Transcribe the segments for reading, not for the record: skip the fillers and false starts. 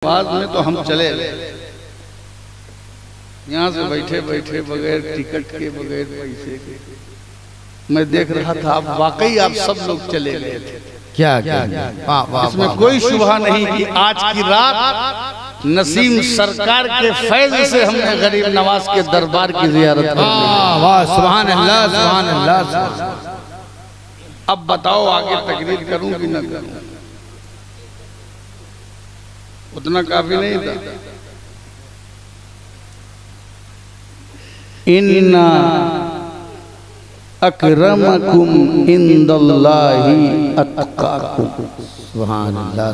बाद में तो हम चले यहाँ से बैठे बैठे बगैर टिकट के बगैर पैसे के मैं देख रहा था आप वाकई आप सब लोग चले गए थे। क्या क्या इसमें कोई शुबहा नहीं कि आज की रात नसीम सरकार के फैज से हमने गरीब नवाज के दरबार की जियारत की। वाह सुभान अल्लाह सुभान अल्लाह। अब बताओ आगे तकरीर करूं कि न करूं? उतना काफी नहीं था। इन्ना अकरमकुम इंदल्लाहि अत्काकुम। सुभान अल्लाह।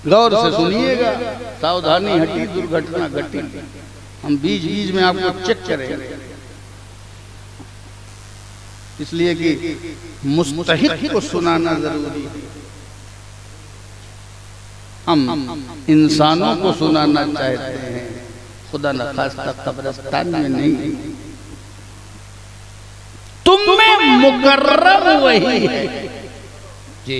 गौर से सुनिएगा, सावधानी हटी दुर्घटना घटी। हम बीच बीच में आपको चेक करेंगे, इसलिए कि मुस्तहिक को सुनाना जरूरी है। हम इंसानों को सुनाना चाहते हैं, खुदा न खास्ता कब्रिस्तान में नहीं। तुम में मुकर्रम वही है जी,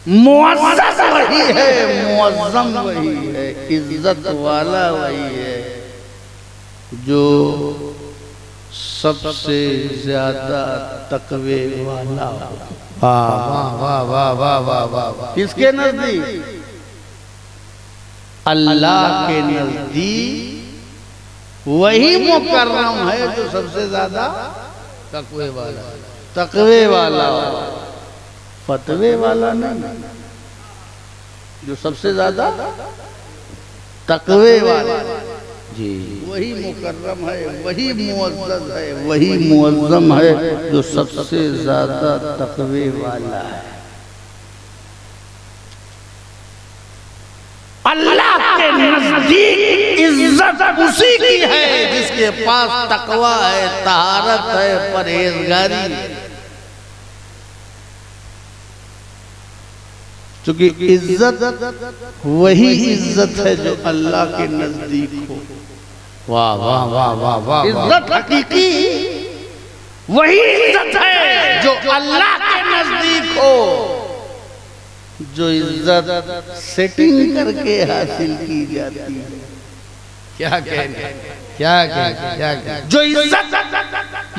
मुअज़्ज़ज़ वही है, मुअज़्ज़म वही है, इज्जत वाला वही है जो सबसे ज्यादा तकवे वाला। वाह वाह वाह वाह वाह वाह। किसके नजदीक? अल्लाह के नजदीक वही मुकर्रम है जो सबसे ज्यादा तकवे वाला, तकवे वाला, फतवे वाला नहीं, जो सबसे ज्यादा तकवे वाला जी। वही मुकर्रम है, वही मुअज़्ज़ज़ है, वही मुअज़्ज़म है जो सबसे ज्यादा तकवे वाला है। अल्लाह के नजदीक इज्जत उसी की है जिसके पास तकवा है, तहारत है, परहेजगारी। क्योंकि इज्जत वही इज्जत है जो अल्लाह के नजदीक हो। वाह वाह वाह वाह वाह। इज्जत हकीकी वही इज्जत है जो अल्लाह के नजदीक हो। जो इज्जत सेटिंग करके हासिल की जाती है, क्या कहने, क्या कहने, क्या कहने। जो इज्जत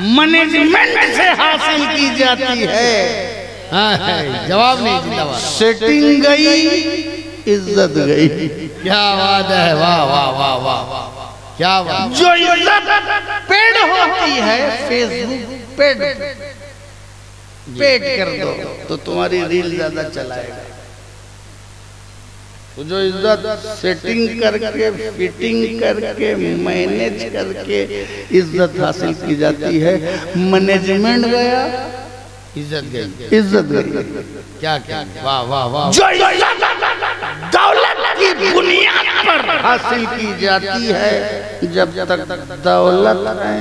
मैनेजमेंट से हासिल की जाती है, हाँ है, जवाब नहीं, जिंदाबाद। सेटिंग गई, इज्जत गई। क्या बात है, वाह वाह वाह वाह वाह, क्या बात। जो इज्जत पेड होती है, फेसबुक पेड कर दो तो तुम्हारी रील ज्यादा चलाएगा। तो जो इज्जत सेटिंग करके, फिटिंग करके, मैनेज करके इज्जत हासिल की जाती है, मैनेजमेंट गया, इज्जत गई, इज्जत गई। क्या क्या, वाह वाह वाह। जो इज्जत दौलत की बुनियाद पर हासिल की जाती है, जब तक दौलत है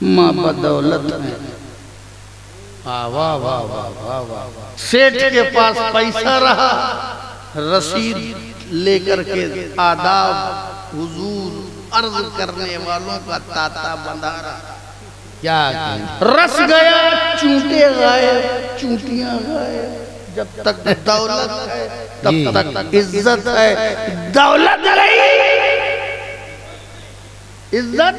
माँ बदौलत है। वाह वाह वाह वाह वाह वाह। सेठ के पास पैसा रहा, रसीद लेकर के आदाब हुजूर अर्ज करने वालों का ताता बंधा रहा। क्या रस गया, चूंटे गायब, चूंटियां गायब। जब तक दौलत है तब तक इज्जत है, दौलत गई, इज्जत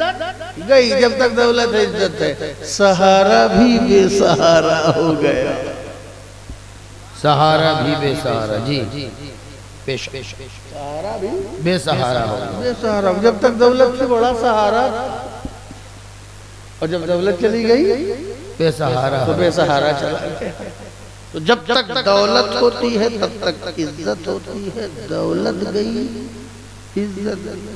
गई। जब तक दौलत है, इज्जत है। सहारा भी बेसहारा हो गया, सहारा भी बेसहारा जी, पेश सहारा भी बेसहारा हो, बेसहारा। जब तक दौलत से बड़ा सहारा, और जब दौलत चली गई बेसहारा तो बेसहारा चला गया। तो जब तक दौलत होती है तब तक इज्जत होती है, दौलत गई, इज्जत गई।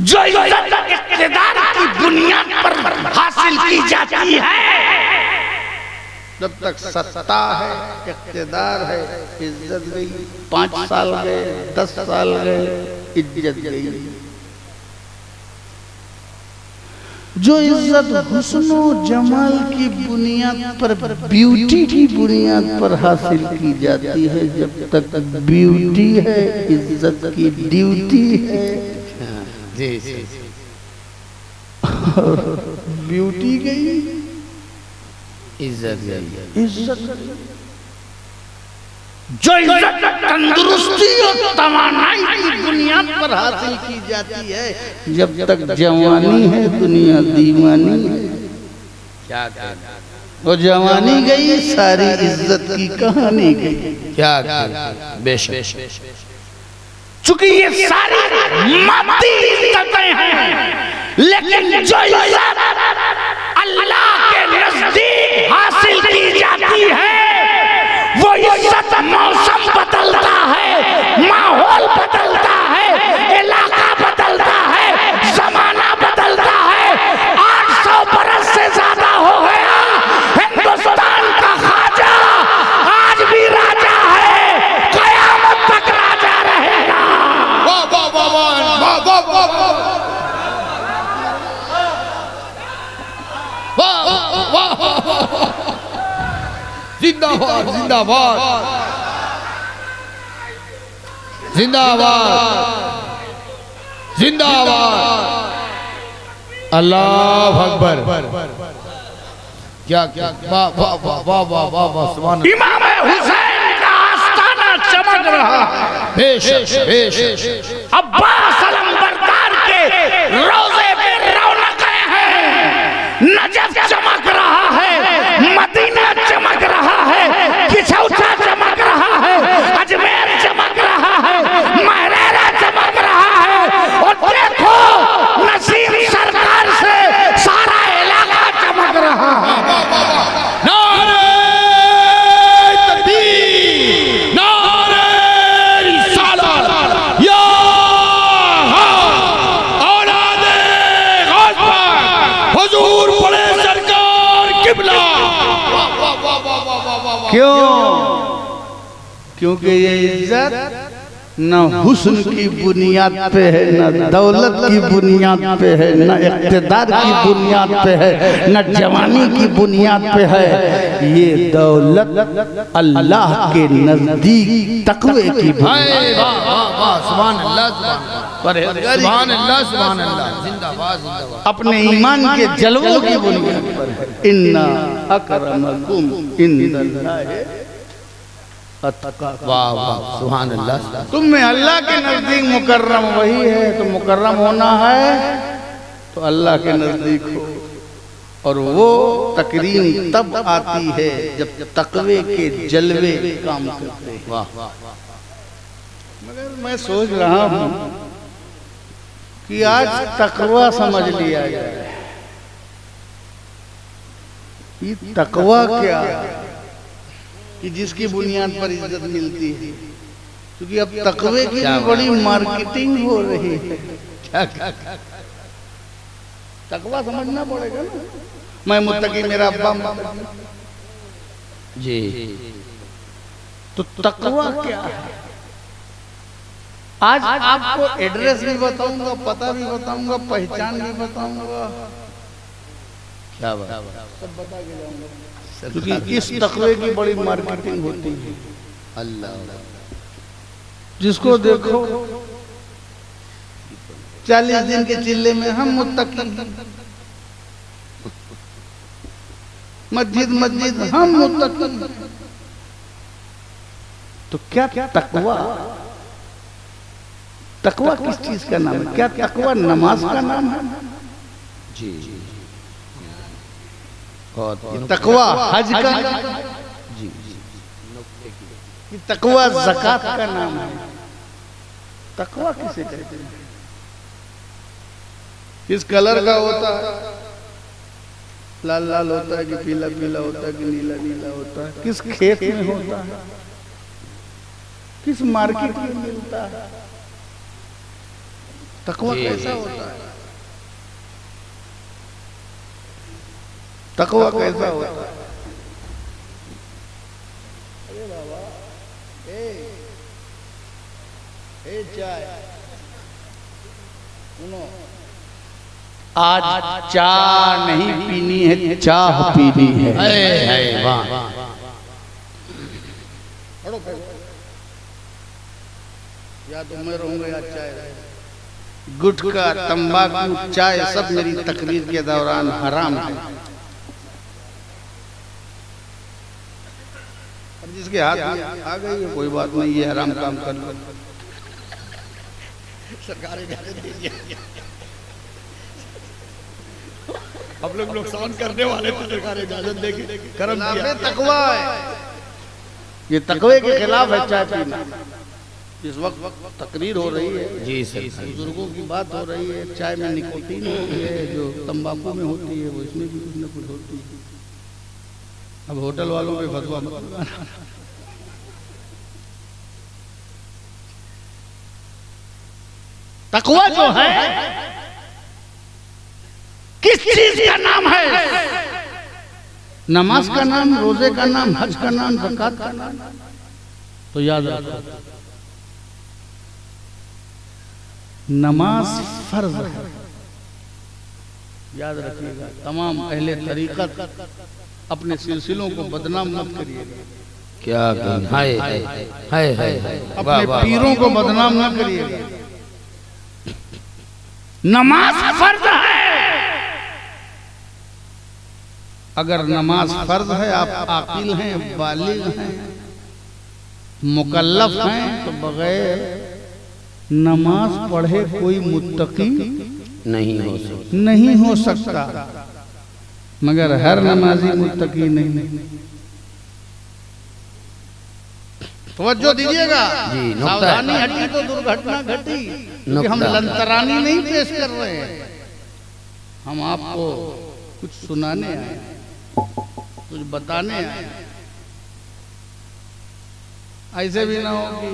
जो इज्जत इक़्तिदार की बुनियाद पर हासिल की जाती है, जब तक सत्ता है, इक़्तिदार है, इज्जत गई। 5 साल गए, 10 साल गए, इज्जत गई। जो इज्जत हुस्नो जमाल की बुनियाद पर, ब्यूटी की बुनियाद पर हासिल की जाती है, जब तक ब्यूटी है, इज्जत की ड्यूटी है जी जी। ब्यूटी गई, इज्जत गई, इज्जत। जो इज्जत तंदुरुस्ती और तवानाई की बुनियाद पर हासिल की जाती है, जब तक जवानी है दुनिया दीवानी है। क्या कहना, वो जवानी गई सारी इज्जत की कहानी गई। क्या कहना, बेशक। चूंकि ये सारी मादी इज्जतें हैं, लेकिन जो इज्जत अल्लाह के नजदीक हासिल की जाती है, वो इज्जत मौसम बदलता है, माहौल बदलता है, इलाका बदलता है, जमाना बदलता है। 800 बरस से ज्यादा हो गया हिंदुस्तान का ख्वाजा आज भी राजा है, कयामत तक राजा रहेगा। वाह वाह वाह वाह वाह वाह वाह वाह वाह, जिंदाबाद जिंदाबाद जिंदाबाद जिंदाबाद, अल्लाह अकबर। क्या क्या, वाह वाह वाह वाह वाह वाह वाह, सुभान अल्लाह। इमाम हुसैन का आस्ताना चमक रहा है, बेशक बेशक। अब्बास अलंबरदार के रोजे पे रौनकें हैं, नजफ चमक रहा है, मदीना चमक रहा है, किछौछा चमक रहा है, अजमेर चमक रहा है, महरेरा चमक रहा है, और देखो नसीम सरकार से सारा इलाका चमक रहा है। नारे तकबीर, नारे रिसालत, या औलादे गौस हुजूर बड़े सरकार किबला। क्यों? क्योंकि ये इज्जत न हुस्न की बुनियाद पे है, न दौलत की बुनियाद पे है, न इक़्तिदार की बुनियाद पे है, न जवानी की बुनियाद पे है। ये दौलत अल्लाह के नजदीक तक़वे की बुनियाद। वाह वाह वाह, सुभान अल्लाह सुभान अल्लाह सुभान अल्लाह, जिंदाबाद जिंदाबाद। अपने ईमान के जलवों की बुनियाद पर है। इन्ना अकरमकुम इंदल्लाहि अत्क़ाकुम। वाह वाह, सुभान अल्लाह। तुम में अल्लाह के नजदीक मुकर्रम वही है, तो मुकर्रम होना है तो अल्लाह के नजदीक हो, और वो तकरीम तब आती है जब तक़वे के जलवे काम करते हैं। वाह, मगर मैं सोच रहा हूँ कि आज तक़वा समझ लिया जाए। ये तक़वा क्या कि जिसकी बुनियाद पर इज्जत मिलती है, क्योंकि अब तक़वे की भी बड़ी मार्केटिंग हो रही है। तक़वा समझना पड़ेगा ना। मैं मुत्तकी, मेरा अब्बा जी। तो तक़वा क्या है? आज आपको एड्रेस भी बताऊंगा, पता भी बताऊंगा, पहचान भी बताऊंगा, क्या बात, सब बता के जाऊंगा, क्योंकि इस तक़वे की बड़ी मार्केटिंग होती है। अल्लाह, जिसको देखो 40 दिन के चिल्ले में हम मुत्तकी, मस्जिद मस्जिद हम मुत्तकी। तो क्या तक़वा, तक़वा किस चीज का नाम है? क्या तक़वा नमाज का नाम है? जी। तक़वा हज का, जी। तक़वा ज़कात का नाम है। तक़वा किसे कहते हैं? किस कलर का होता है? लाल लाल होता है कि पीला पीला होता है कि नीला नीला होता है? किस खेत में होता है? किस मार्केट में मिलता है? तक़वा कैसा होता है? तक़वा कैसा होता है? अरे बाबा, ए चाय सुनो, आज चाय नहीं पीनी है, चाह पीनी है। वाह, या तो मैं रहूंगा या चाय। गुटखा, तंबाकू, चाय सब मेरी तकरीर के दौरान हराम है। अब जिस जिसके हाथ में आ गई है कोई बात नहीं, ये आराम काम कर लो। सरकार इजाजत दीजिए, हम लोग नुकसान करने वाले थे, सरकार इजाजत देगी, कर्म किया। तकवा है, ये तकवे के खिलाफ है चाय पीना। इस वक्त तकरीर हो रही है जी सर, बुजुर्गों की बात हो रही है। चाय में निकोटीन होती है जो तंबाकू में होती है, वो इसमें भी कुछ न कुछ होती है। अब होटल वालों पे फतवा मत लगाना। तकवा जो है किस चीज का नाम है? नमाज का नाम, रोजे का नाम, हज का नाम, ज़कात का नाम। तो याद रखो, नमाज फर्ज है, याद रखिएगा। तमाम अहले तरीकत अपने सिलसिलों को बदनाम मत करिएगा। क्या हाय हाय हाय हाय, अपने पीरों को बदनाम न करिएगा। नमाज फर्ज है। अगर नमाज फर्ज है, आप आकिल हैं, बालिग हैं, मुकल्लफ हैं, तो बगैर नमाज पढ़े कोई मुत्तकी नहीं हो सकता। मगर हर नमाजी मुत्तकी नहीं। तवज्जो दीजिएगा, सावधानी हटी तो दुर्घटना घटी। क्योंकि हम लंतरानी नहीं पेश कर रहे हैं, हम आपको कुछ सुनाने आए, कुछ बताने आए। ऐसे भी ना हो कि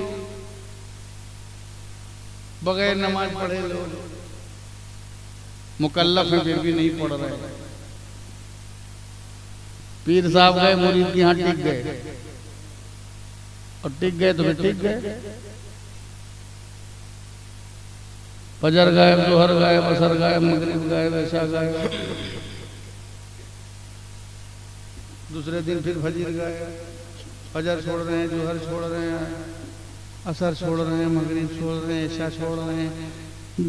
बगैर नमाज पढ़े लोग मुकल्लफ हैं फिर भी नहीं पढ़ रहे। पीर साहब गए मुरीद के यहाँ टिक गए, और टिक गए तो फिर टिक गए। फजर गायब, जोहर गायब, असर गायब, मगरिब गायब, ऐशा गायब। दूसरे दिन फिर फजर गायब, फजर छोड़ रहे हैं, जोहर छोड़ रहे हैं, असर छोड़ रहे हैं, मगरिब छोड़ रहे हैं, ऐशा छोड़ रहे हैं।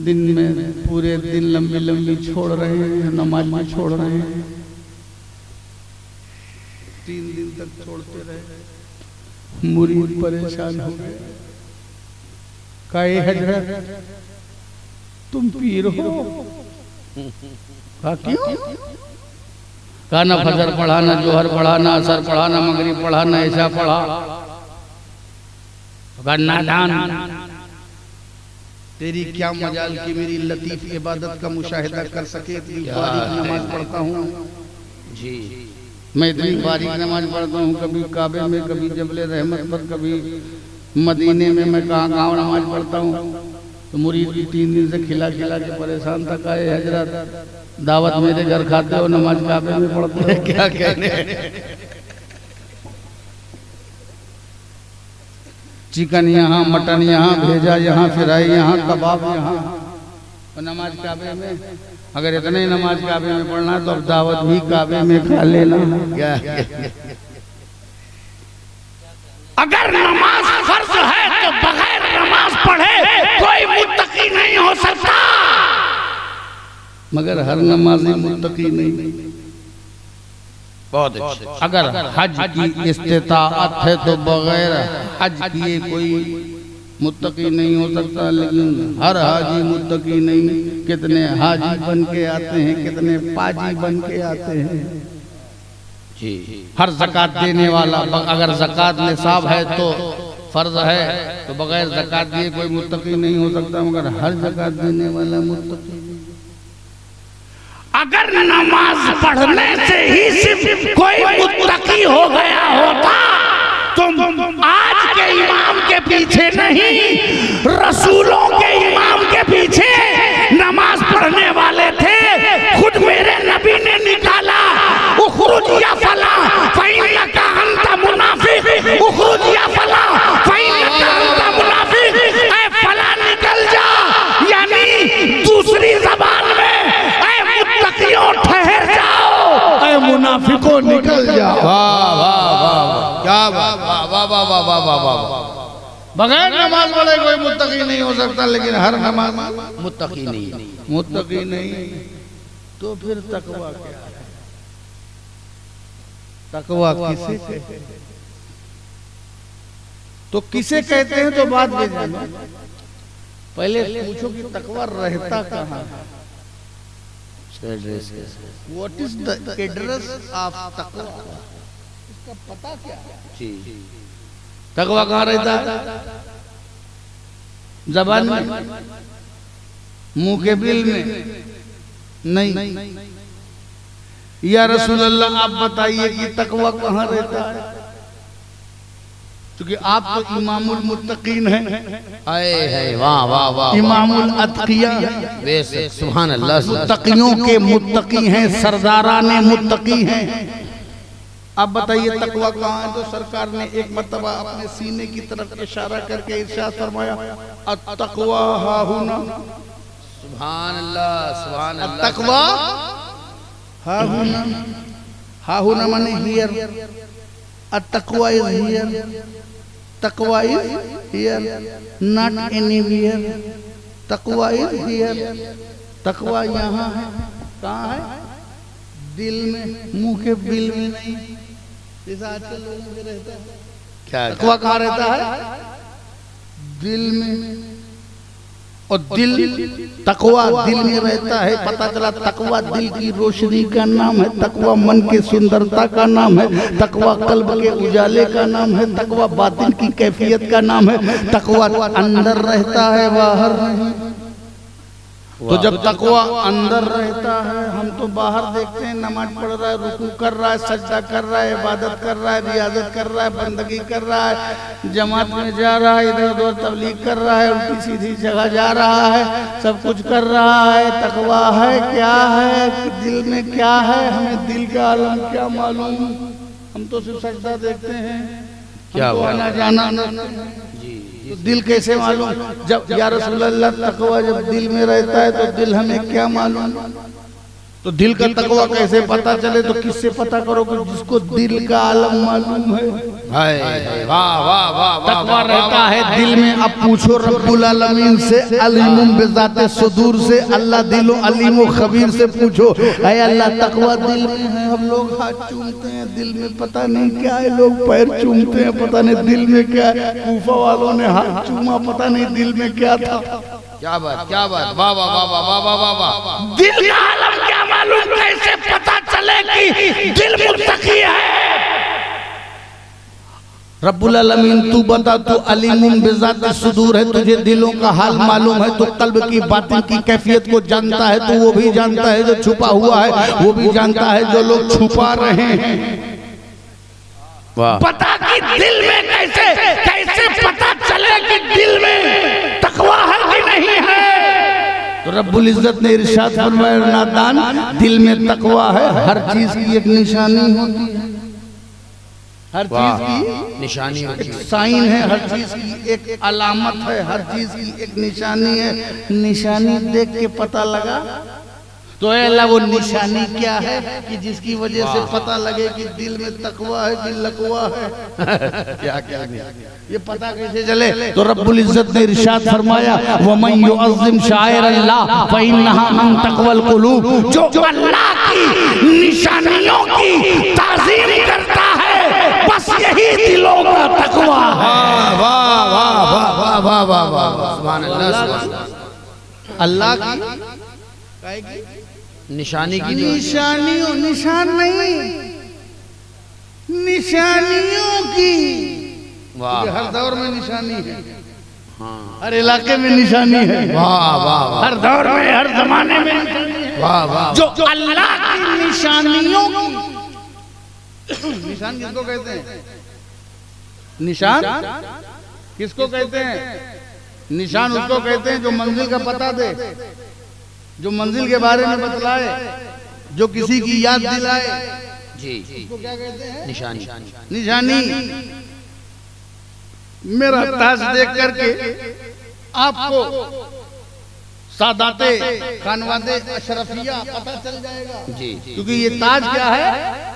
दिन में पूरे दिन लंबी लंबी छोड़ रहे हैं, नमाज में छोड़ रहे हैं। 3 दिन तक छोड़ते रहे, मुरीद परेशान हो गए। काहे हजरत तुम पीर हो? कहा क्यों? कहा ना फजर पढ़ा, ना जोहर पढ़ा, ना असर पढ़ा, ना मगरिब पढ़ा, ना ऐशा पढ़ा। नादान, तेरी क्या मजाल की मेरी लतीफ इबादत का मुशाहिदा कर सके। इतनी बारीक नमाज पढ़ता हूँ जी, मैं इतनी बारीक नमाज पढ़ता हूँ, कभी काबे में, कभी जबले रहमत पर, कभी मदीने में, मैं कहाँ नमाज पढ़ता हूँ। तो मुरीद भी 3 दिन से खिला खिला के परेशान था। काहे हजरत दावत मेरे घर खाते हो, नमाज काबे में पढ़ते हो? क्या कहने, चिकन यहाँ, मटन यहाँ, भेजा यहाँ, फ्राई यहाँ, कबाब यहाँ, और नमाज काबे में। अगर इतने ही नमाज काबे में पढ़ना है तो अब दावत भी काबे में खा लेना। क्या अगर नमाज फर्ज है तो बगैर नमाज पढ़े कोई मुत्तकी नहीं हो सकता। मगर हर नमाजी मुत्तकी नहीं। बहुत अच्छे। अगर हज की इस्तिताअत है तो बगैर हज किए कोई मुत्तकी नहीं हो सकता। लेकिन हर हाजी मुत्तकी नहीं। कितने हाजी बन के आते हैं, कितने पाजी बन के आते हैं जी। हर ज़कात देने वाला, अगर ज़कात निसाब है तो फर्ज है, तो बगैर ज़कात दिए कोई मुत्तकी नहीं हो सकता। मगर हर ज़कात देने वाला मुत्तकी। अगर नमाज पढ़ने से ही सिर्फ कोई मुत्तकी हो गया होता तो आज के इमाम के पीछे नहीं, रसूलों के इमाम के पीछे नमाज पढ़ने वाले थे। खुद मेरे नबी ने निकाला, उखरुज या फला फइन्नका अंता मुनाफिक, उखरुज या फला फइन्नका अंता मुनाफिक। ऐ फला निकल जा, यानी दूसरी ज़बान में मुत्तकियों ठहर जाओ, ऐ मुनाफिकों निकल जाओ। वाह वाह वाह, क्या वाह वाह वाह वाह वाह वाह वाह। बगैर नमाज पढ़े कोई मुत्तकी नहीं हो सकता। लेकिन हर नमाज मुत्तकी नहीं, मुत्तकी नहीं, तो फिर तकवा क्या है? तकवा किसे कहते हैं? तो किसे कहते हैं तो बात में जानो, पहले पूछो कि तकवा रहता कहाँ है। What is the address of तकवा, इसका पता क्या है जी। तकवा कहाँ रहता है? जबान में, मुंह के बिल में नहीं। या रसूल अल्लाह आप बताइए कि तकवा कहाँ रहता है, क्योंकि आप तो इमामुल मुत्तकीन हैं। आए है वाह वाह वाह, इमामुल अतकिया, बेशक सुभान अल्लाह, मुत्तकियों के मुत्तकी हैं, सरदाराने मुत्तकी हैं। आप बताइए तकवा कहाँ है? तो सरकार ने एक मर्तबा अपने सीने की तरफ इशारा करके इरशाद फरमाया, अत्तक़वा हाहुना। सुभान अल्लाह सुभान अल्लाह। तकवा हाहुना, हाहुना माने हियर, अत्तक़वा इज हियर, तकवा इज हियर, नॉट एनीवेयर। तकवा इज हियर, तकवा यहाँ है। कहाँ है? दिल में, मुंह के बिल में नहीं। जैसा आजकल लोगों में रहता है। क्या तकवा कहाँ रहता है? दिल में। और दिल, तकवा दिल में रहता है। पता चला तकवा दिल की रोशनी का नाम है, तकवा मन की सुंदरता का नाम है, तकवा कल्ब के उजाले का नाम है, तकवा बातिन की कैफियत का नाम है। तकवा अंदर रहता है, बाहर नहीं। तो जब तकवा अंदर रहता है, हम तो बाहर देखते हैं नमाज पढ़ रहा है, रुकू कर रहा है, सजदा कर रहा है, इबादत कर रहा है, रियाजत कर रहा है, बंदगी कर रहा है, जमात में जा रहा है, इधर उधर तबलीग कर रहा है, उल्टी सीधी जगह जा रहा है, सब कुछ कर रहा है। तकवा है क्या है, दिल में क्या है, हमें दिल का आलम क्या मालूम। हम तो सिर्फ सजदा देखते हैं, क्या आना जाना तो दिल कैसे मालूम? जब या रसूल अल्लाह तकवा जब दिल में रहता है तो दिल हमें क्या मालूम? तो दिल का तकवा कैसे पता चले? तो किससे पता करोगे? जिसको दिल का आलम मालूम है। वाह वाह वाह, तकवा रहता है दिल में। अब पूछो रब्बुल आलमीन से, अलीमुम बिज़ाते सुदूर से, अल्लाह दिलो अलीम व खबीर से पूछो, है अल्लाह तकवा दिल में है। हम लोग हाथ चूमते हैं, दिल में पता नहीं क्या है, लोग पैर चूमते हैं, पता नहीं दिल में क्या है। कूफा वालों ने हाथ चूमा, पता नहीं दिल में क्या था। क्या बात क्या बात, वाह वाह वाह वाह वाह वाह वाह। दिल का आलम क्या मालूम? कैसे पता चले कि दिल मुत्तकी है? रब्बुल आलमीन तू बता, तू अलीमुम बिज़ाति सुदूर है, तुझे दिलों का हाल मालूम है, तो कल्ब की बातिन की कैफियत को जानता है, तो वो भी जानता है जो छुपा हुआ है, वो भी जानता है जो लोग छुपा रहे हैं। पता कि दिल में कैसे पता चले कि दिल में तकवा है कि नहीं है? तो रब्बुल इज्जत ने इरशाद फरमाया, नादान दिल में तकवा है, हर चीज की एक निशानी होती है, हर चीज की निशानी होती है, साइन है, हर चीज की एक अलामत है, हर चीज की एक निशानी है। निशानी देख के पता लगा तो अल्लाह वो निशानी क्या है कि जिसकी वजह से पता लगे कि दिल में तकवा है, दिल लकवा है। क्या क्या ये पता कैसे चले? तो रब्बुल इज्जत ने इरशाद फरमाया, वमन युअज़्ज़िम शाइर अल्लाह फइन्नहा मिन तक़वल क़ुलूब, जो अल्लाह की निशानियों की ताज़ीम करता है, बस यही दिलों का तकवा है। वाह वाह वाह वाह वाह वाह वाह, सुभान अल्लाह। अल्लाह की निशानी की, निशानियों, निशान नहीं, निशानियों की। वाह, हर दौर में निशानी है, हर इलाके में निशानी है, वाह वाह, हर दौर में, हर जमाने में निशानी है। वाह वाह, जो अल्लाह की निशानियों की। निशान किसको कहते हैं? निशान किसको कहते हैं? निशान उसको कहते हैं जो मंजिल का पता दे, जो मंजिल के बारे में बतलाए, जो किसी की याद दिलाए। जी, इसको क्या कहते हैं? निशानी। निशानी। मेरा ताज देख करके आपको सादाते खानवादे अशरफिया पता चल जाएगा। जी, क्योंकि ये ताज क्या है?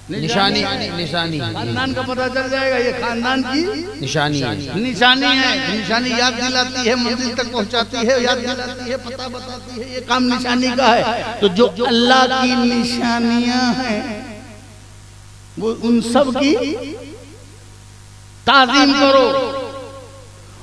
निशानी, निशानी, खानदान का पता चल जाएगा, ये खानदान की निशानी है, निशानी है। निशानी याद दिलाती है, मंजिल तक पहुंचाती है, याद दिलाती है, पता बताती है, ये काम निशानी का है। तो जो अल्लाह की निशानियां हैं वो उन सब की ताज़ीम करो।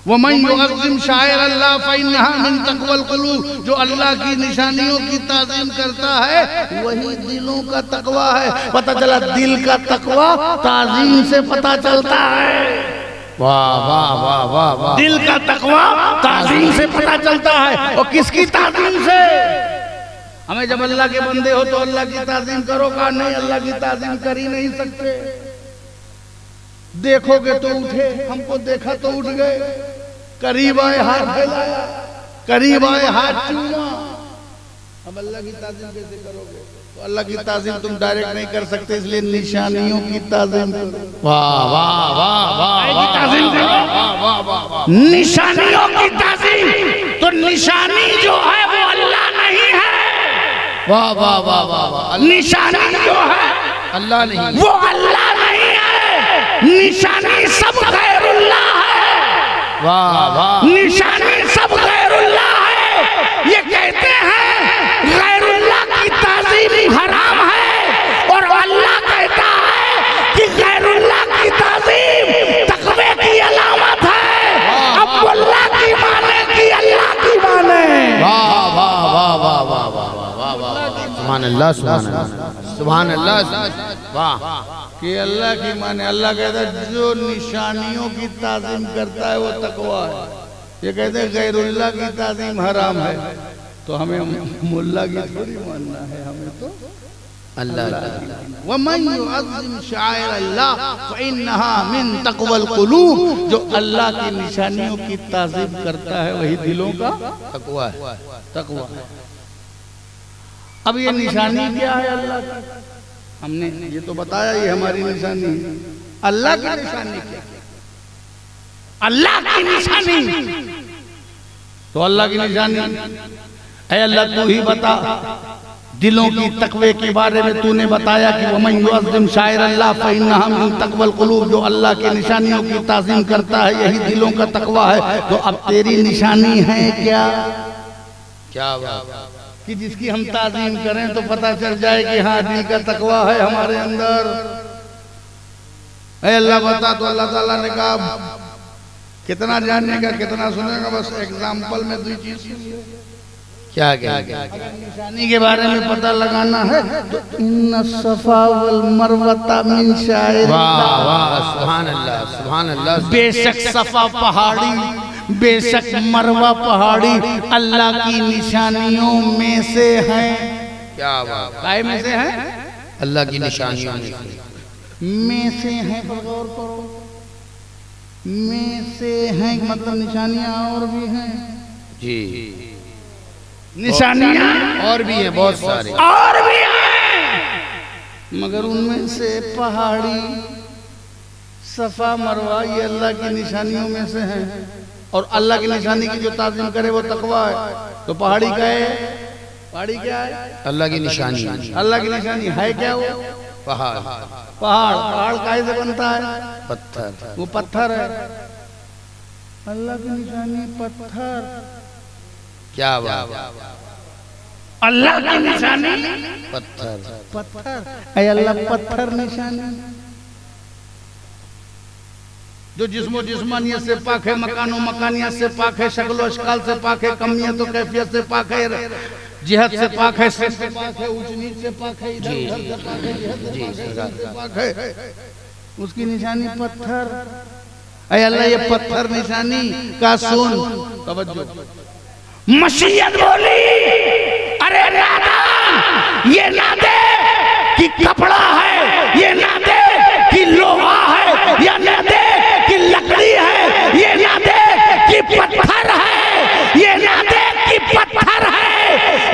वमन युअज़्ज़िम शाइर अल्लाह फ़इन्नहा मिन तक़वल क़ुलूब, जो अल्लाह की निशानियों की ताज़ीम करता है वही दिलों का तकवा है। पता चला दिल का तकवा ताज़ीम से पता चलता है। वाह वाह वाह वाह वाह। दिल का तकवा ताज़ीम से पता चलता है। और किसकी ताज़ीम से? हमें जब अल्लाह के बंदे हो तो अल्लाह की ताज़ीम करो, कहा नहीं अल्लाह की ताज़ीम कर ही नहीं सकते। देखोगे तो उठे, हमको देखा तो उठ गए, करीब आए हाथ फैलाया, करीब आए हाथ चूमा। अब अल्लाह की ताज़ीम कैसे करोगे? तो अल्लाह की ताज़ीम तुम डायरेक्ट नहीं कर सकते, इसलिए निशानियों की ताज़ीम करो। वाह वाह वाह वाह ताज़ीम करो, निशानियों की ताज़ीम। तो निशानी जो है वो अल्लाह नहीं है। वाह वाह वाह वाह। निशानी जो है अल्लाह नहीं, वो अल्लाह नहीं है। निशानी सब गैरुल्लाह है। वाह वाह। निशानी सब गैरुल्लाह है। ये कहते हैं गैरुल्लाह की ताज़ीम हराम है, और अल्लाह कहता है कि गैरुल्लाह की ताज़ीम तक़वे की अलामत है। अब अल्लाह की माने कि अल्लाह की माने। वाह वाह वाह वाह वाह वाह वाह। सुभान अल्लाह सुभान अल्लाह सुभान अल्लाह। वाह कि अल्लाह की माने। अल्लाह कहता है जो निशानियों की ताज़ीम करता है वो तकवा है। ये कहते हैं गैरुल्लाह की ताज़ीम हराम है, तो हमें मुल्ला की थोड़ी मानना है, हमें तो अल्लाह। वमन युअज़्ज़िम शाइर अल्लाह फ़इन्नहा मिन तक़वल क़ुलूब, जो अल्लाह की निशानियों की ताज़ीम करता है वही दिलों का तकवा है। तकवा है। अब ये निशानी क्या है अल्लाह की? हमने ये तो बताया, ये हमारी निशानी है। अल्लाह की निशानी क्या? अल्लाह की निशानी तो अल्लाह की निशानी है अल्लाह तू ही बता। दिलों की तकवे के बारे में तूने बताया कि वमन युअज़्ज़िम शाइर अल्लाह फ़इन्नहा मिन तक़वल क़ुलूब, जो अल्लाह की निशानियों की ताज़ीम करता है यही दिलों का तकवा है। तो अब तेरी निशानी है क्या? क्या बात कि जिसकी हम ताज़ीम करें तो पता चल जाए कि हाँ दिल का तकवा है हमारे अंदर। ऐ अल्लाह बता। तो अल्लाह ताला ने कहा कितना जानने का कितना सुनेगा, बस एग्जाम्पल में दो चीज। क्या क्या निशानी के बारे में पता लगाना है तो इन्ना सफा वल मरवता मिन शाइर। वाह वाह सुभान अल्लाह सुभान अल्लाह। बेशक सफा पहाड़ी, बेशक मरवा पहाड़ी अल्लाह की निशानियों में से है। क्या बात। काय में से है? अल्लाह की निशानियों में से है। पर गौर करो, में से है मतलब निशानियां और भी हैं जी। निशानियां और भी हैं, बहुत सारे और भी हैं, मगर उनमें से पहाड़ी सफा मरवा ये अल्लाह की निशानियों में से है। और अल्लाह की निशानी की जो ताज़ीम करे वो तकवा है। तो पहाड़ी क्या है? पहाड़ी क्या है? अल्लाह की निशानी। अल्लाह की निशानी है क्या? वो पहाड़। पहाड़ पहाड़ काहे से बनता है? पत्थर। वो पत्थर है। अल्लाह की निशानी पत्थर। क्या बात। अल्लाह की निशानी पत्थर। पत्थर। ऐ अल्लाह पत्थर निशानी। जो जिस्मो जिस्मानियत से पाक है, मकानो मकानियत से पाक है, शक्लो अशकाल से पाक है, कमियत और कैफियत से पाक है, जिहद से पाक है, से पाक है, ऊंच नीच से पाक है, इधर उधर से पाक है, जिहद से पाक है। उसकी निशानी पत्थर। ऐ अल्लाह ये पत्थर निशानी का सुन। तवज्जो। मशीयत बोली, अरे नादान ये ना दे कि कपड़ा है, ये ना दे कि लोहा है, या ना दे कि लकड़ी है, ये ना दे कि पत्थर है, ये ना दे कि पत्थर है,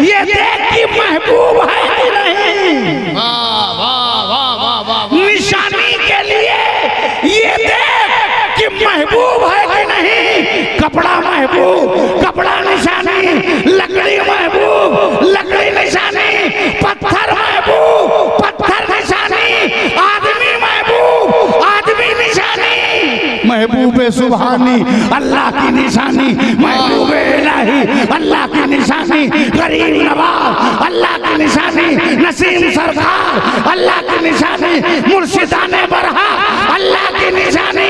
ये दे कि महबूब है कि नहीं। वाह वाह वाह वाह वाह। निशानी के लिए ये दे कि महबूब है कि नहीं। कपड़ा महबूब, कपड़ा निशानी, लकड़ी महबूब, लकड़ी निशानी, पत्थर महबूब, पत्थर निशानी, आदमी महबूब, आदमी निशानी। महबूब सुभानी अल्लाह की निशानी, महबूब इलाही अल्लाह की निशानी, गरीब नवाज अल्लाह की निशानी, नसीम सरकार अल्लाह की निशानी, मुर्शिदाने बरहा अल्लाह की निशानी,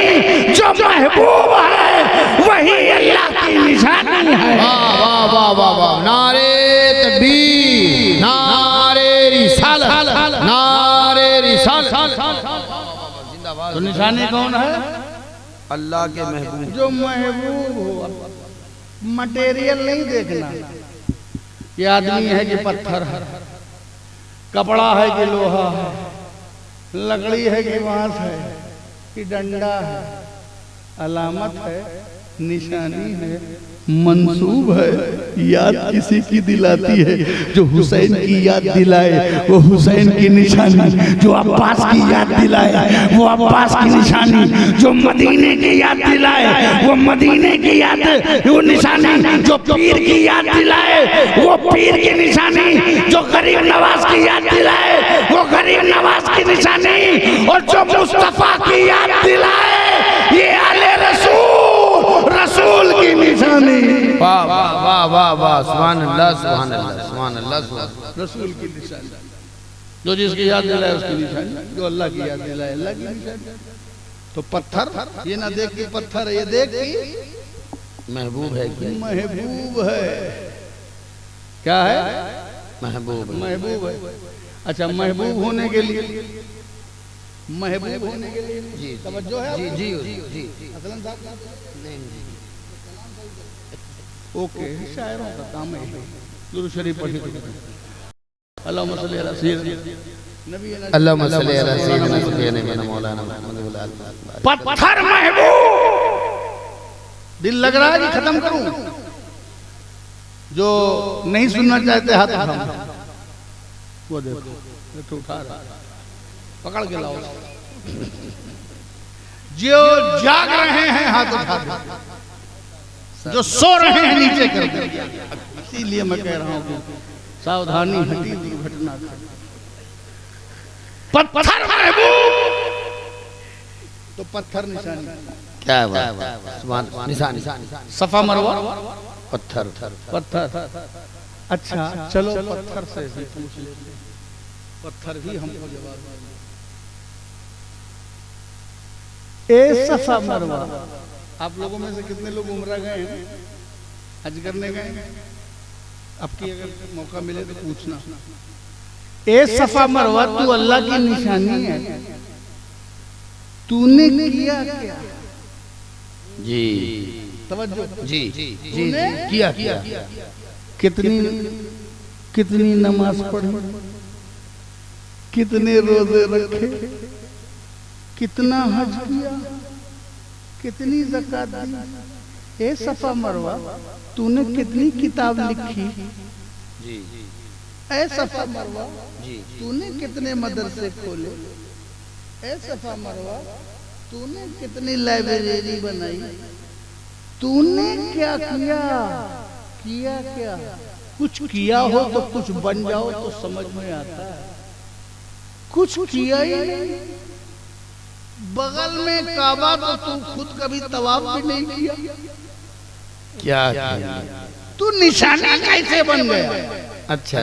महबूब है वही अल्लाह की निशानी है। वाह वाह वाह वाह वाह, नारे तकबीर, नारे रिसालत, नारे रिसालत। तो निशानी कौन है? अल्लाह के महबूब। जो महबूब हो। मटेरियल नहीं देखना, ये आदमी है कि पत्थर है, कपड़ा है कि लोहा है, लकड़ी है कि बांस है कि डंडा है, अलामत है, निशानी है, मंसूब है, याद किसी की दिलाती है। जो हुसैन की याद दिलाए वो हुसैन की निशानी, जो अब्बास की याद दिलाए वो अब्बास की निशानी, जो मदीने की याद दिलाए वो मदीने की याद वो निशानी, जो पीर की याद दिलाए वो पीर की निशानी, जो गरीब नवाज की याद दिलाए वो गरीब नवाज की निशानी, और जो मुस्तफा की याद दिलाए ये आले रसूल की निशानी। वाह वाह वाह वाह वाह, सुभान अल्लाह सुभान अल्लाह सुभान अल्लाह सुभान। रसूल की निशानी, जो जिसकी याद दिलाए उसकी निशानी, जो अल्लाह की याद दिलाए अल्लाह की निशानी। तो पत्थर ये ना देख के पत्थर है, ये देख के महबूब है क्या? महबूब है। क्या है? महबूब है। महबूब है। अच्छा, महबूब होने के लिए, महबूब होने के लिए जी तवज्जो है। जी जी जी जी। असलम साहब ओके, शायरों का काम है। दुरूद शरीफ पढ़ी तो अल्लाहुम्मा सल्ली अला सय्यिदना नबी अल्लाहुम्मा सल्ली अला सय्यिदना सय्यिदना मौलाना मुहम्मद। पत्थर महबूब। दिल लग रहा है कि खत्म करूं? जो नहीं सुनना चाहते हाथ उठाओ। वो देखो उठा रहा, पकड़ के लाओ। जो जाग रहे हैं हाथ उठा दो, जो सो रहे हैं नीचे कर दो। इसीलिए मैं कह रहा हूं कि सावधानी हटी दुर्घटना से। पत्थर महबूब तो पत्थर निशानी। क्या बात, सुभान निशानी। सफा मरवा पत्थर पत्थर। अच्छा चलो पत्थर से भी पूछ लेते, पत्थर भी हमको जवाब दे। ए सफा मरवा, आप लोगों में से कितने लोग उम्रा गए हैं, हज करने गए हैं? आपकी अगर मौका मिले तो पूछना। ए सफा मरवा तू अल्लाह की निशानी है, तूने किया क्या? जी तवज्जो जी जी जी किया किया। कितनी नमाज पढ़ी, कितने रोजे रखे, कितना हज किया, कितनी ज़कात दी? ए सफा मरवा तूने कितनी किताब लिखी? जी ए सफा मरवा जी तूने कितने मदरसे खोले? ए सफा मरवा तूने कितनी लाइब्रेरी बनाई? तूने क्या किया? किया क्या? कुछ किया हो तो कुछ बन जाओ तो समझ में आता है। कुछ किया ही नहीं। बगल में काबा तो तू खुद कभी तवाफ भी नहीं किया। क्या तू निशाना कैसे बन गया? अच्छा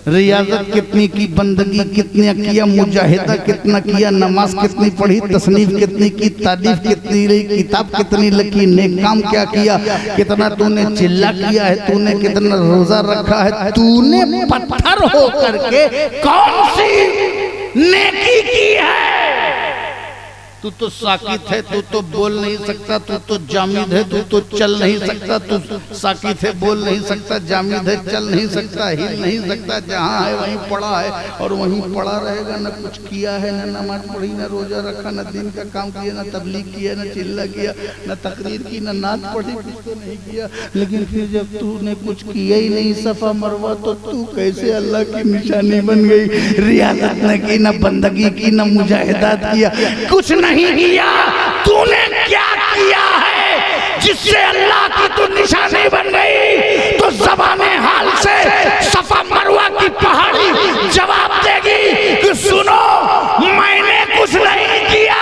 रियाजत कितनी की, बंदगी कितना किया, मुजाहिदा कितना किया, नमाज कितनी पढ़ी, तसनीफ कितनी की, तारीफ कितनी रही, किताब कितनी लिखी, नेक काम क्या किया, कितना तूने चिल्ला किया है, तूने कितना रोजा रखा है, तूने पत्थर हो करके कौन सी नेकी की है? तू तो साकित है, तू तो बोल नहीं सकता, तू तो जामिद है, तू तो चल नहीं सकता। तू साकित है, बोल नहीं सकता, जामिद है, चल नहीं सकता, हिल नहीं सकता। जहाँ है वहीं पड़ा है और वहीं पड़ा रहेगा। न कुछ किया है, न नमाज पढ़ी, न रोजा रखा, न दिन का काम किया, न तबलीग किया, न चिल्ला किया, न तकरीर की, न नाच पढ़ी, कुछ तो नहीं किया। लेकिन फिर जब तूने कुछ किया ही नहीं सफा मरवा, तो तू कैसे अल्लाह की निशानी बन गई? रियाजत न की, न बंदगी की, न मुजाहिदात किया, कुछ नहीं किया। तूने क्या किया है जिससे अल्लाह की तू निशानी बन गई? तो ज़बाने हाल से सफा मरवा की पहाड़ी जवाब देगी कि सुनो, मैंने कुछ नहीं किया।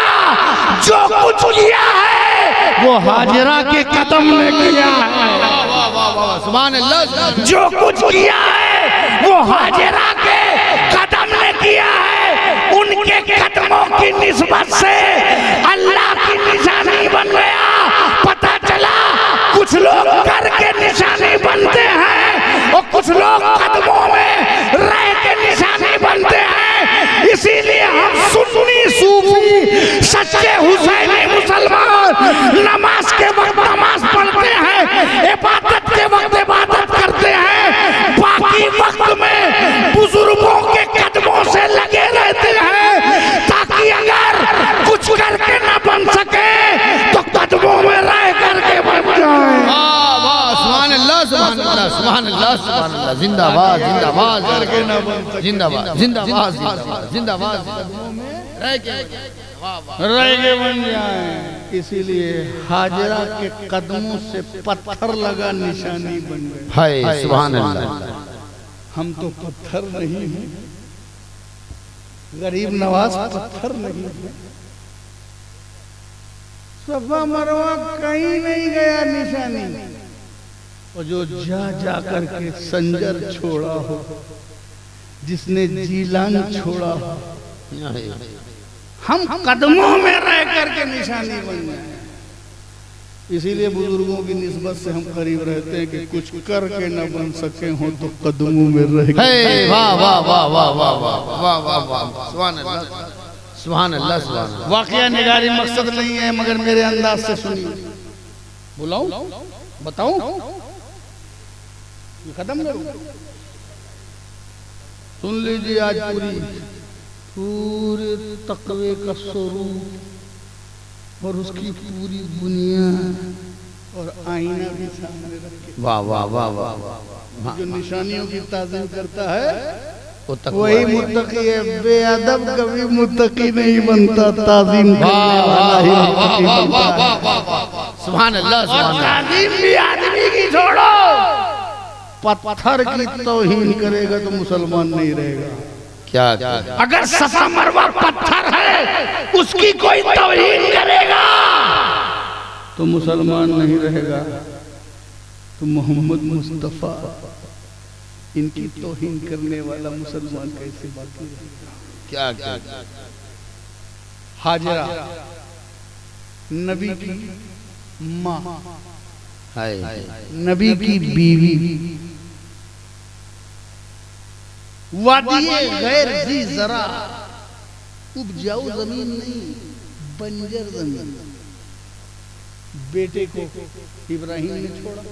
जो कुछ किया है वो हाजिरा के कदम ने किया है। सुभान अल्लाह। जो कुछ किया है वो हाजिरा के कदम ने किया है। उनके कदमों की निस्बत से अल्लाह की निशानी बन बन गया। पता चला कुछ लोग कर के निशानी बनते हैं और कुछ लोग कदमों में रह के निशानी बनते हैं। इसीलिए हम सुन्नी सूफी सच्चे हुसैनी मुसलमान नमाज के वक्त नमाज पढ़ते हैं, इबादत के वक्त इबादत करते हैं, बाकी वक्त में बुजुर्गों के कदमों से लगे रहते हैं, ताकि अगर कुछ करके न बन सके तो कदमों में रह करके बन जाए। सुभान अल्लाह, सुभान अल्लाह, सुभान अल्लाह, सुभान अल्लाह। जिंदाबाद जिंदाबाद जिंदाबाद जिंदाबाद जिंदाबाद। रह के बन जाए। इसीलिए हाजरा के कदमों से पत्थर लगा निशानी बन गए। हाय सुभान अल्लाह। हम तो पत्थर नहीं हैं, गरीब नवाज पत्थर नहीं है। सफा मरवा कहीं नहीं गया निशानी, और जो जा करके संजर छोड़ा हो, जिसने जीलान छोड़ा हो, हम कदमों में रह करके निशानी बन जाए। इसीलिए बुजुर्गों की निस्बत से हम करीब रहते हैं कि कुछ करके न बन सके हो तो कदमों में रह। वाह वाह वाह वाह वाह वाह वाह वाह, सुभान अल्लाह, सुभान अल्लाह, सुभान अल्लाह। वाकया निगारी मकसद नहीं है, मगर मेरे अंदाज से सुनिए। बुलाऊं, बताऊं, खत्म करूं? सुन लीजिए, आज पूरे तकवे का स्वरूप और उसकी पूरी बुनियाद और आईना भी सामने रखे। वाह वाह वाह वाह वाह। जो निशानियों की ताज़ीम करता है वही मुत्तकी है। बेअदब कभी मुत्तकी नहीं बनता, ताज़ीम करने वाला ही मुत्तकी बनता है। सुभान अल्लाह, सुभान अल्लाह। ताज़ीम भी आदमी की छोड़ो, पत्थर की तौहीन करेगा तो मुसलमान नहीं रहेगा। क्या क्या? अगर सफा मरवा पत्थर है, उसकी कोई तौहीन करेगा तो मुसलमान नहीं रहेगा। तो मोहम्मद मुस्तफा इनकी तौहीन करने वाला मुसलमान कैसे बाकी रहेगा? क्या क्या? हाजरा नबी की माँ, नबी की बीवी, वादिये गैर जी जरा, उपजाऊ जमीन नहीं, बंजर जमीन। बेटे को इब्राहिम ने छोड़ा,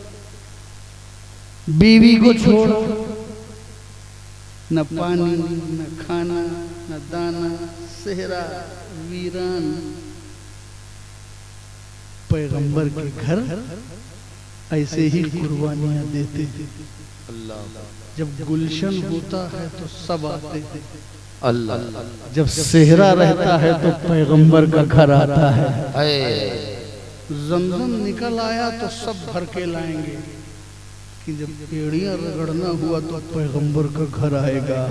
बीवी को छोड़ा, न पानी न खाना न दाना, सेहरा वीरान। पैगंबर के घर ऐसे ही कुर्बानियां देते हैं। जब गुलशन होता है तो सब आते हैं, अल्लाह। जब सेहरा रहता है तो पैगंबर का घर आता है। जमजम निकल आया तो सब भर के लाएंगे, कि जब पेड़ियां रगड़ना हुआ तो पैगंबर का घर आएगा।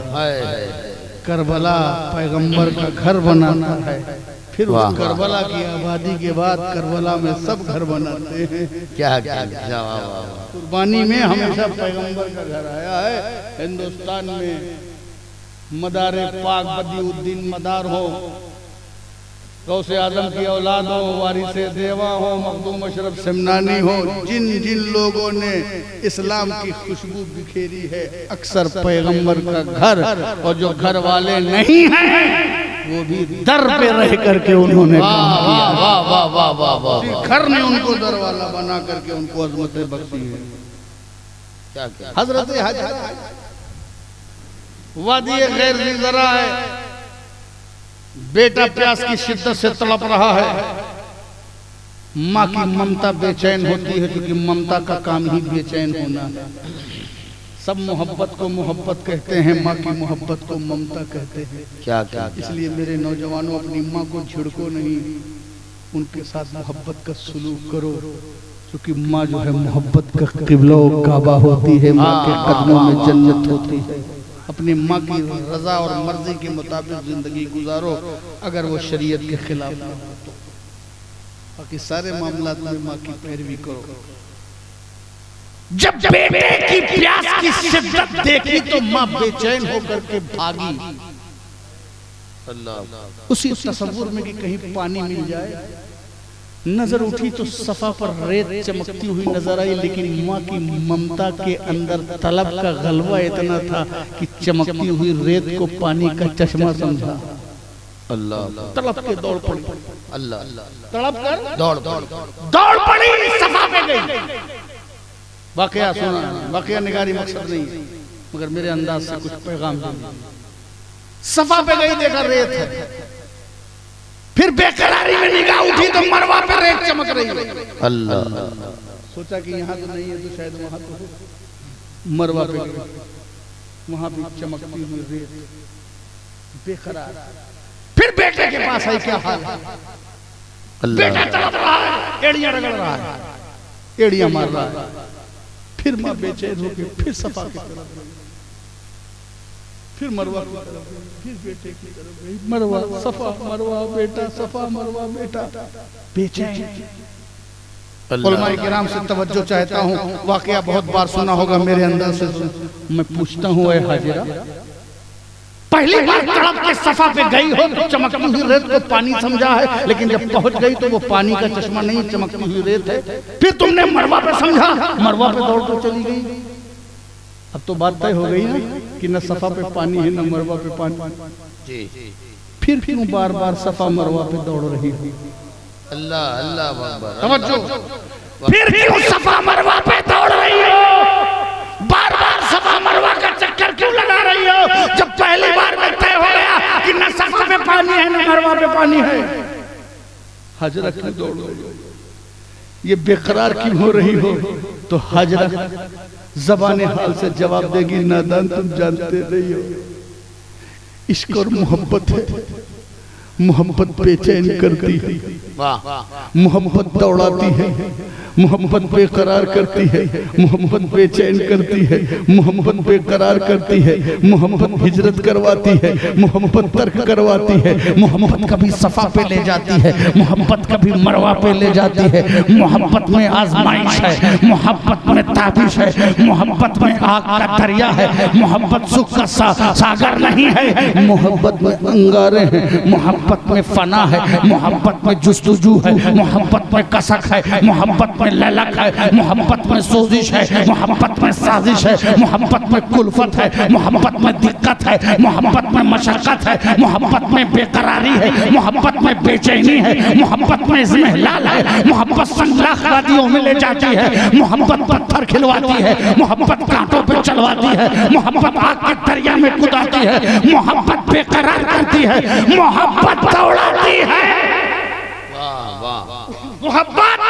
करबला पैगंबर का घर बनाता है, फिर उस करबला की आबादी के बाद करबला में सब घर बनाते हैं। क्या क्या? कुर्बानी में हमेशा पैगंबर का घर आया है। हिंदुस्तान में मदारे पाक बदिउद्दीन मदार हो, गौसे आजम की औलाद हो, वारिसे देवा हो, मखदूम अशरफ सिमनानी हो, जिन जिन लोगों ने इस्लाम की खुशबू बिखेरी है, अक्सर पैगंबर का घर, और जो घर वाले नहीं हैं वो भी दर पे रह करके उन्होंने घर ने उनको दर वाला बना करके उनको अजमतें बख्शी है। क्या क्या? हजरत वादिये गैर ज़ी ज़रा है, बेटा प्यास की शिद्दत से तड़प रहा है। माँ की ममता बेचैन होती है, क्योंकि ममता का काम ही बेचैन होना है। सब मोहब्बत को मोहब्बत कहते हैं, माँ की मोहब्बत को ममता कहते हैं। क्या क्या? इसलिए मेरे नौजवानों, अपनी माँ को झिड़को नहीं, उनके साथ मोहब्बत का सलूक करो, क्योंकि माँ जो है मोहब्बत का क़िबला व काबा होती है, माँ के कदमों में जन्नत होती है। अपनी माँ की रजा और मर्जी के मुताबिक जिंदगी गुजारो, अगर वो शरीयत के खिलाफ ना हो तो। बाकी सारे मामलात में माँ की पैरवी करो। जब बेटे की प्यास की शिद्दत देखी तो माँ बेचैन होकर के भागी, अल्लाह। उसी तसव्वुर में कि कहीं पानी मिल जाए। नजर उठी तो सफा पर रेत चमकती हुई नजर आई, लेकिन माँ की ममता के अंदर तलब का गलबा इतना था कि चमकती हुई रेत को पानी का चश्मा समझा। अल्लाह तड़प के दौड़ पड़ी, अल्लाह तड़प कर दौड़ दौड़ पड़ी, सफा पे गई। वाकया सुना, वाकया निगारी मकसद नहीं है, मगर मेरे अंदाज से कुछ पैगाम है। सफा पे गई, देखा रेत है, फिर बेकरारी में निगाह उठी तो मरवा पे रेत चमक रही है। अल्लाह सोचा कि यहाँ तो नहीं है तो शायद वहां तो हो। मरवा पे गई, वहां भी चमकती हुई रेत, बेकरार। फिर बेटे के पास आई, क्या हाल है? बेटा तड़प रहा है, एड़ियां रगड़ रहा है, एड़ियां मार रहा है। फिर माँ बेचैन होके फिर सफा की तरफ गई, फिर मरवा की तरफ गई, फिर बेटे की तरफ गई। मरवा सफा, मरवा बेटा, सफा मरवा बेटा, बेचैन। उलमाए किराम से तवज्जो चाहता हूँ, वाकया बहुत बार सुना होगा, मेरे अंदर से मैं पूछता हूँ, ऐ हाजिरा, पहली बार तड़प के सफा पे गई हो तो चमकती हुई रेत को पानी समझा है, लेकिन जब पहुंच गई तो वो पानी का चश्मा नहीं, चमकती हुई रेत है। फिर तुमने मरवा पे समझा, मरवा पे दौड़ कर चली गई। अब तो बात तय हो गई ना कि न सफा पे पानी है न मरवा पे पानी जी। फिर क्यों बार बार सफा मरवा पे दौड़ रही हो? अल्लाह अल्लाह अकबर, समझो, फिर क्यों सफा मरवा पे दौड़ रही हो? बार बार सफा मरवा का चक्कर क्यों लगा रही हो, जब पहली बार में तय हो गया कि न सफा पे पानी है न मरवा पे पानी है? हाजरा क्यों दौड़ रही हो? ये बेकरार क्यों हो रही हो? तो हाजरा ज़बाने हाल से जवाब देगी, नादान तुम जानते नहीं हो, इश्क और मोहब्बत है, मोहब्बत बेचैन करती है, मोहब्बत दौड़ाती है, मोहब्बत बेकरार करती है, मोहब्बत बेचैन करती है, मोहब्बत बेकरार करती है, मोहब्बत हिजरत करवाती है, मोहब्बत तर्क करवाती है, मोहब्बत कभी सफा पे ले जाती है, मोहब्बत कभी मरवा पे ले जाती है। मोहब्बत में आजमाइश है, मोहब्बत में ताबिश है, मोहब्बत में आग का दरिया है, मोहब्बत सुख का सागर नहीं है, मोहब्बत में अंगारे हैं, मोहब्बत में फना है, मोहब्बत में जुस्तजू है, मोहब्बत में कसक है, मोहब्बत में ललक है, मोहब्बत में सोजिश है, मोहब्बत में साजिश है, मोहब्बत में कुल्फत है, मोहब्बत में दिक्कत है, मोहब्बत में मशक्कत है, मोहब्बत में बेकरारी है, मोहब्बत में बेचैनी है, मोहब्बत में इज़्मिहलाल है, मोहब्बत संगलाख वादियों में ले जाती है, मोहब्बत पत्थर खिलवाती है, मोहब्बत कांटों पे चलवाती है, मोहब्बत आग के दरिया में कुदाती है, मोहब्बत बेकरार करती है, मोहब्बत दौड़ाती है, मोहब्बत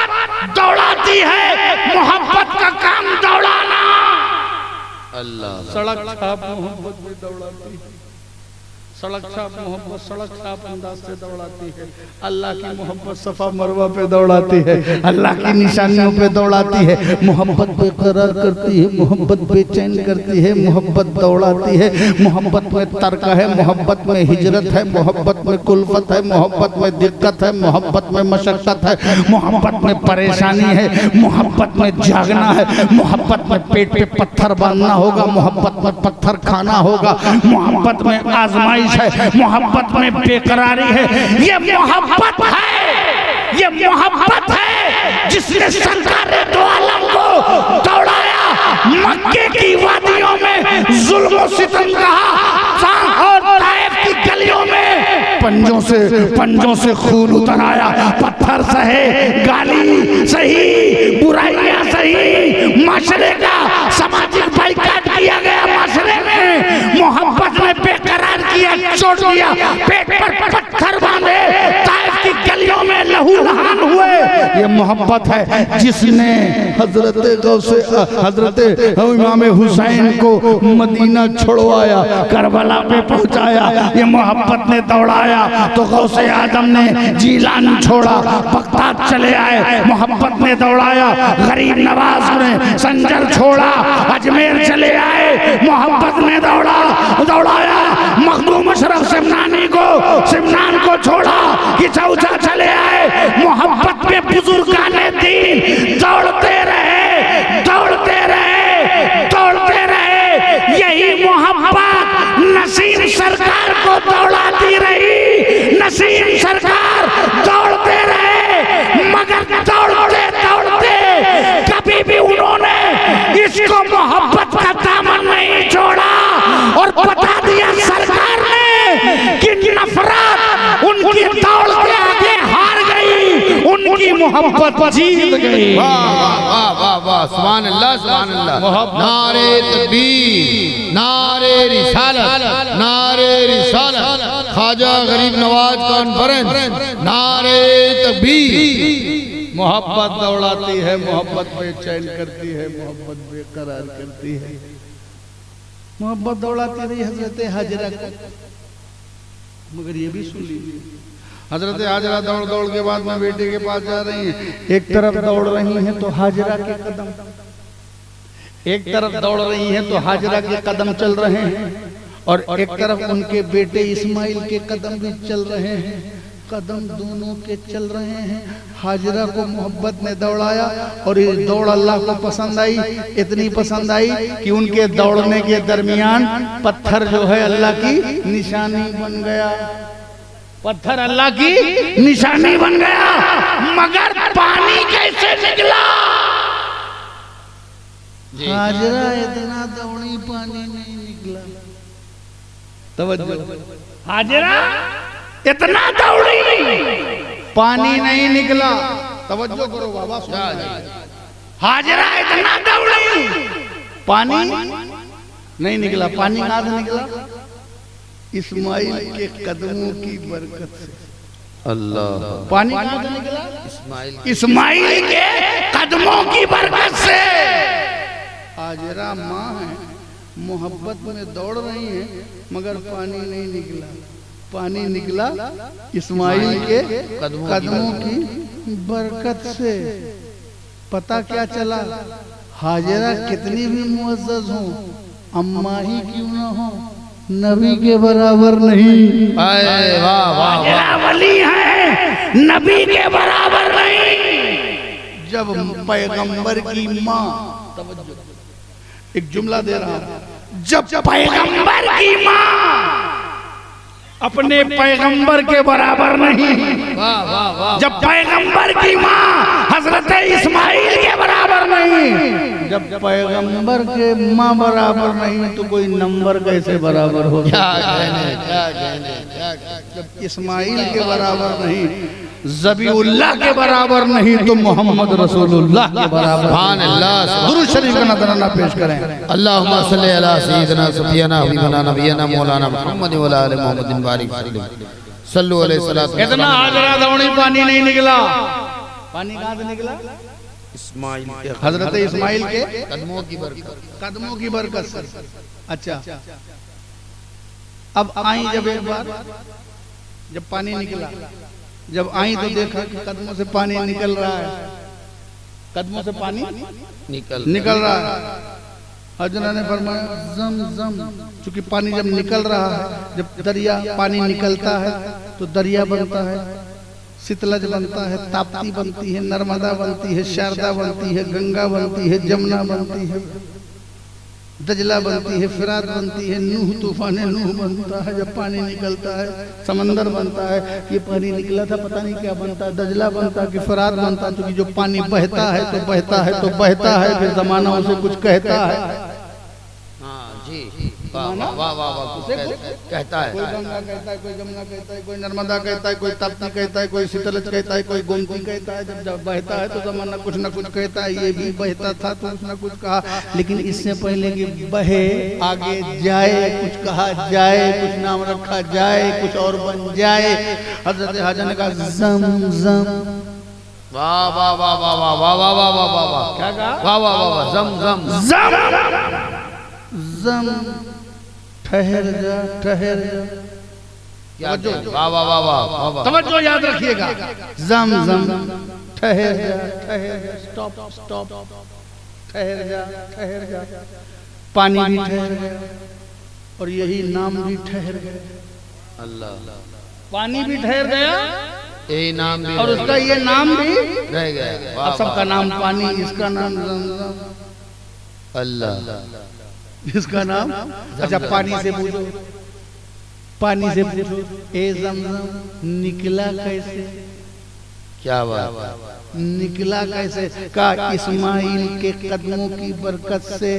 दौड़ाती है, मोहब्बत का काम दौड़ाना। अल्लाह सड़क छाप मोहब्बत में दौड़ाती है, सड़क छाप मोहब्बत सड़क छाप अंदाज से दौड़ाती है। अल्लाह की मोहब्बत सफा मरवा पे दौड़ाती है, अल्लाह की निशानियों पे दौड़ाती है, मोहब्बत बेकरार करती है, मोहब्बत बेचैन करती है, मोहब्बत दौड़ाती है। मोहब्बत में तर्क है, मोहब्बत में हिजरत है, मोहब्बत में कुल्फत है, मोहब्बत में दिक्कत है, मोहब्बत में मशक्कत है, मोहब्बत में परेशानी है, मोहब्बत में जागना है, मोहब्बत में पेट पे पत्थर बांधना होगा, मोहब्बत में पत्थर खाना होगा, मोहब्बत में आजमाइश है, मोहब्बत में बेकरारी है। ये मोहब्बत है, ये मोहब्बत है जिसने सरकार दो आलम को दौड़ाया, मक्के की वादियों में जुल्म और सितम कहा और ताइफ की गलियों में पंजों से खून उतर आया, पत्थर सहे, गाली सही, बुराइयां सही, माशरे का सामाजिक बाइकाट किया गया, माशरे में मोहब्बत में बेकरार किया, चोट दिया, पेट पर पत्थर बांधे, ताइफ की गलियों में लहू लहान हुए। ये मोहब्बत है जिसने हजरत इमाम हुसैन को मदीना छोड़वाया, करबला पे पहुंचाया। ये मोहब्बत ने दौड़ाया तो गौसे आदम ने जीलान छोड़ा, बगदाद चले आए, मोहब्बत ने दौड़ाया। गरीब नवाज ने संजर छोड़ा, अजमेर चले आए, मोहब्बत ने दौड़ाया। मखदूम अशरफ सिमनान को छोड़ा कि चौथा चले आए, मोहब्बत में बुजुर्गाने दीन दौड़ते रहे। यही मोहब्बत नसीम सरकार को दौड़ाती रही, नसीम सरकार दौड़ते रहे, मगर मोहब्बत जीत गई। वाह वाह वाह वाह, सुभान अल्लाह सुभान अल्लाह। नारे तकबीर, नारे रिसालत, नारे रिसालत, ख्वाजा गरीब नवाज कॉन्फ्रेंस, नारे तकबीर। मोहब्बत दौड़ाती है, मोहब्बत बेचैन करती है, मोहब्बत बेकरार करती है। मोहब्बत दौड़ाती रही हजरत हाजरा को, मगर ये भी सुन लीजिए, हजरत हाजरा दौड़ दौड़ के बाद में बेटे के पास जा रही हैं। एक तरफ दौड़ रही हैं तो हाजरा के कदम, एक तरफ दौड़ रही हैं तो हाजरा के कदम चल रहे हैं, और एक तरफ उनके बेटे इस्माइल के कदम भी चल रहे हैं। कदम दोनों के चल रहे हैं। हाजरा को मोहब्बत ने दौड़ाया और ये दौड़ अल्लाह को पसंद आई, इतनी पसंद आई कि उनके दौड़ने के दरमियान पत्थर जो है अल्लाह की निशानी बन गया। पत्थर अल्लाह की निशानी बन गया, मगर पानी कैसे निकला? हाजरा इतना दौड़ी, पानी नहीं निकला। तवज्जो, हाजरा इतना दौड़ी, पानी नहीं निकला। तवज्जो करो बाबा, हाजरा इतना दौड़ी, पानी नहीं निकला। पानी कहां से निकला? इस्माइल के कदमों की बरकत से। अल्लाह, पानी कहां से निकला? इस्माइल के कदमों की बरकत से। हाजरा माँ है, मोहब्बत में दौड़ रही है, मगर पानी नहीं निकला। पानी निकला इस्माइल के कदमों की बरकत से। पता क्या चला? हाजरा कितनी भी मुअज़्ज़ज़ हो, अम्मा ही क्यों ना हो, नबी के बराबर नहीं। वाह वाह, वली है, नबी के बराबर नहीं। जब पैगंबर की माँ, एक जुमला दे रहा हूं, जब पैगंबर की माँ अपने पैगंबर के बराबर नहीं, वाह वाह वाह, जब पैगंबर की माँ हजरत इस्माइल के बराबर नहीं, जब पैगंबर के माँ बराबर नहीं तो कोई नंबर कैसे बराबर हो? क्या कहने, क्या कहने, क्या कहने। जब इस्माइल के बराबर नहीं, ज़बीउल्लाह के बराबर नहीं, तो मोहम्मद रसूलुल्लाह के बराबर। सुभान अल्लाह। दुरूद शरीफ का नजराना पेश करें। अल्लाहुम्मा सल्ली अला सय्यिदिना सफियाना हबीबना नबियना मौलाना मुहम्मद व अला आलि मुहम्मदिन बारिक सल्लल्लाहु अलैहि वसल्लम। इतना हाजरा दौड़ी, पानी नहीं निकला। पानी कहां से निकला? इस्माइल के, हजरत इस्माइल के कदमों की बरकत, कदमों की बरकत से। अच्छा, अब आई जब एक बार, जब पानी निकला, जब आई तो देखा कि कदमों से पानी निकल रहा है, कदमों से पानी निकल रहा है। हजरा ने फरमाया जम जम, चूंकि पानी जब निकल रहा है, जब दरिया पानी निकलता है तो दरिया बनता है, सितलज बनता है, ताप्ती बनती है, नर्मदा बनती है, शारदा बनती है, गंगा बनती है, जमुना बनती है, दजला बनती है, फिरात बनती है, नूह तूफान नूह बनता है। जब पानी निकलता है समंदर बनता है। ये पानी निकला था, पता नहीं क्या बनता है, दजला बनता है कि फिरात बनता है, क्योंकि जो पानी बहता है तो बहता है तो बहता है, फिर जमाना उसे कुछ कहता है। हाँ जी, वाह वाह वाह वाह, कहता है, कोई गंगा कहता है, कोई जमुना कहता है, कोई नर्मदा कहता है, कोई ताप्ती कहता है, कोई शीतलज कहता है, कोई गोमती कहता है। जब बहता है तो जमाना कुछ न कुछ कहता है। ये भी बहता था तो कुछ न कुछ कहा, लेकिन इससे पहले कि बहे, आगे जाए, कुछ कहा जाए, कुछ नाम रखा जाए, कुछ और बन जाए, हजरत हाजरा ने कहा जम जम। वाह वाह वाह वाह वाह वाह वाह वाह वाह वाह वाह, क्या कहा? वाह वाह वाह वाह, जम जम जम, ठहर जा ठहर जा। वाह वाह वाह वाह वाह, तवज्जो याद रखिएगा। जम जम, ठहर जा ठहर जा, स्टॉप स्टॉप, ठहर जा ठहर जा। पानी भी ठहर गया और यही नाम भी ठहर गया। अल्लाह, पानी भी ठहर गया, यही नाम भी और उसका ये नाम भी रह गया। अब सबका नाम पानी, इसका नाम ज़मज़म। अल्लाह, इसका नाम, अच्छा पानी से पूछो, पानी से पूछो, ए ज़मज़म निकला कैसे? क्या बात, निकला कैसे? का इस्माइल के कदमों की बरकत से।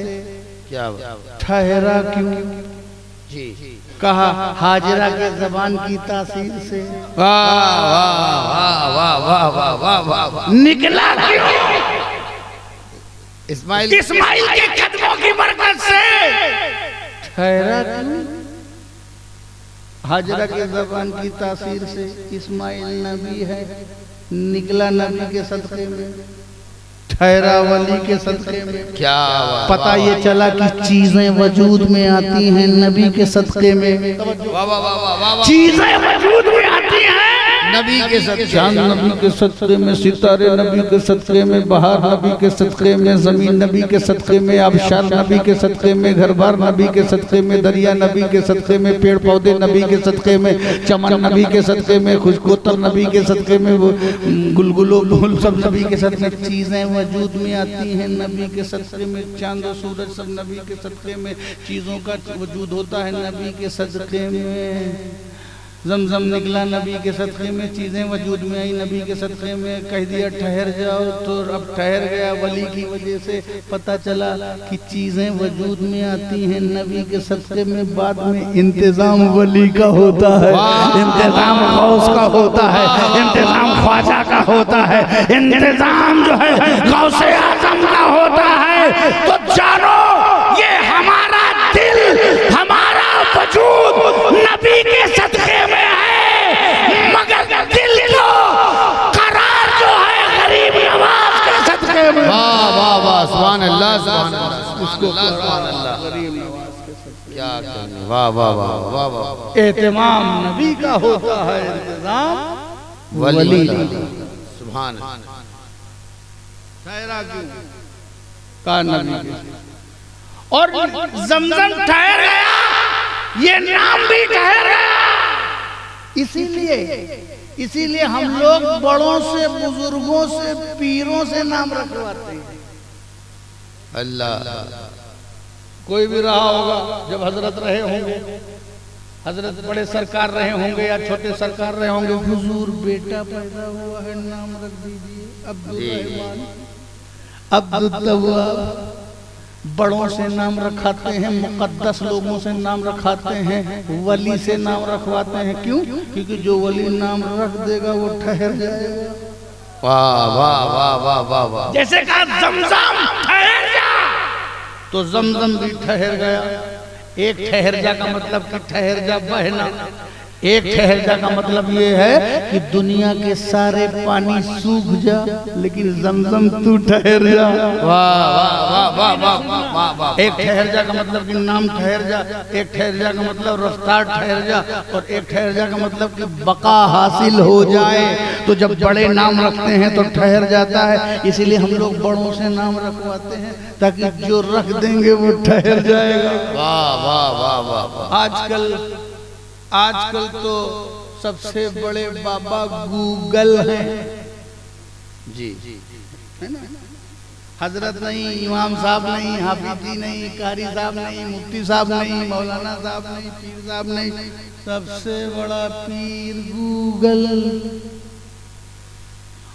क्या बात, ठहरा क्यों? जी कहा हाजरा के जबान की तासीर से वाह वाह वाह वाह वाह वाह वाह वाह निकला क्यों? इस्माइल इस्माइल के कदमों की बरकत से ठहरा क्यों? हाजरा के जबान की तासीर से इस्माइल नबी है, निकला नबी के सदक़े में, ठहरा वली के सदक़े में। क्या पता ये चला कि चीजें वजूद में आती हैं नबी के सदक़े में। वाह वाह वाह वाह वाह चीजें वजूद में आती हैं नबी के सदक़े, चांद नबी के सदक़े में, सितारे नबी के सदक़े में, बहार नबी के सदक़े में, जमीन नबी के सदक़े में, आबशार नबी के सदक़े में, घरबार नबी के सदक़े में, दरिया नबी के सदक़े में, पेड़ पौधे नबी के सदक़े में, चमन नबी के सदक़े में, खुशकोतर नबी के सदक़े में, वो गुलगुलो फूल सब नबी के सदक़े में। चीजें वजूद में आती हैं नबी के सदक़े में, चांद और सूरज सब नबी के सदक़े में, चीजों का वजूद होता है नबी के सदक़े में। जमजम निकला नबी के सदक़े में, चीज़ें वजूद में आई नबी के सदक़े में। कह दिया ठहर जाओ तो अब ठहर गया, वली की वजह से पता चला कि चीज़ें वजूद में आती हैं नबी के सदक़े में। बाद में इंतज़ाम वली का होता है, इंतज़ाम गौस का होता है, इंतज़ाम ख्वाजा का होता है, इंतज़ाम जो है गौसे आज़म का होता है। तो जानो ये हमारा दिल, हमारा वजूद नबी के सदक़े में है, मगर दिल को करार जो है गरीब नवाज के सदक़े में। वाह वाह वाह सुभान अल्लाह सुभान अल्लाह उसको सुभान अल्लाह गरीब नवाज के सदक़े क्या कहने। वाह वाह वाह वाह वाह एहतमाम नबी का होता है, इंतजाम वली सुभान ठहरा क्यों? का नबी के और जमजम ठहर गया, ये नाम भी ठहर गया। इसीलिए हम लोग बड़ों से, बुजुर्गों से, पीरों से नाम रखवाते हैं। अल्लाह कोई भी रहा होगा, जब हजरत रहे होंगे, हजरत बड़े सरकार रहे होंगे या छोटे सरकार रहे होंगे, हुजूर बेटा पैदा हुआ है, नाम रख दीजिए अब्दुल रहमान, अब्दुल तव्वाब। बड़ों से नाम रखाते हैं, मुकद्दस लोगों से नाम रखाते हैं, वली से नाम रखवाते हैं। क्यों? क्योंकि जो वली नाम रख देगा वो ठहर जाएगा। वाह वाह वाह वाह वाह वाह जैसे कहा जमजम ठहर जा, तो जमजम भी ठहर गया। एक ठहर जा का मतलब कि ठहर जा बहना, एक ठहर जा का मतलब ये है कि दुनिया के सारे पानी सूख जा, लेकिन जमजम तू ठहर जा। वाह वाह वाह वाह वाह वाह। एक ठहर जा का मतलब कि नाम ठहर जा, एक ठहर जा का मतलब रफ्तार ठहर जा, और एक ठहर जा का मतलब कि बका हासिल हो जाए। तो जब बड़े नाम रखते हैं तो ठहर जाता है। इसीलिए हम लोग बड़ों से नाम रखवाते हैं ताकि जो रख देंगे वो ठहर जाएगा। वाह वाह वाह वाह वाह। आजकल तो सबसे बड़े बाबा गूगल हैं जी है ना। हजरत नहीं, इमाम साहब नहीं, हाफिज जी नहीं, कारी साहब नहीं, मुफ्ती साहब नहीं, मौलाना साहब नहीं, पीर साहब नहीं, सबसे बड़ा पीर गूगल।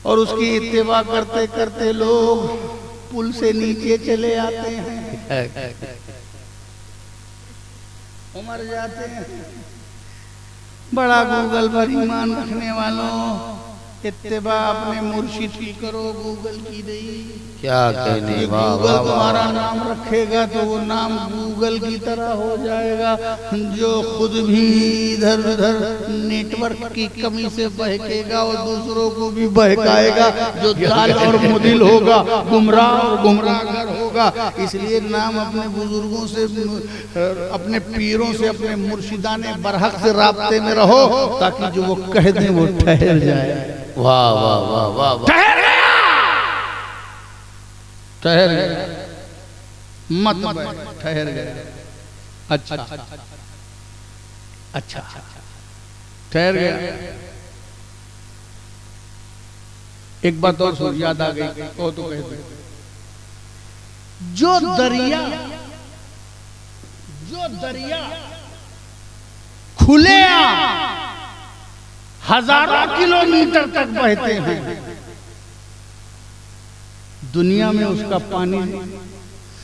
और उसकी इत्तिबा करते करते लोग पुल से नीचे चले आते हैं, मर जाते हैं। बड़ा गूगल पर ईमान रखने वालों, इत्तिबा अपने मुर्शिद की करो, गूगल की नहीं। क्या कहने। वाह गूगल वाह तुम्हारा नाम रखेगा तो वो नाम गूगल की तरह हो जाएगा, जो खुद भी इधर उधर नेटवर्क की कमी से बहकेगा और दूसरों को भी बहकाएगा, जो जाल और मुदिल होगा, गुमराह और गुमराहगर होगा। इसलिए नाम अपने बुजुर्गों से, अपने पीरों से, अपने मुर्शिदाने बरहक से राब्ते में रहो, ताकि जो वो कह दें वो ठहर जाए। वाह वाह वाह वाह वाह। ठहर गया, ठहर गया, मत ठहर गया। अच्छा अच्छा ठहर गया। एक बात और सुन, याद आ गई, कहो तो कह दो। जो दरिया खुले हजारों किलोमीटर तक बहते हैं, दुनिया में उसका पानी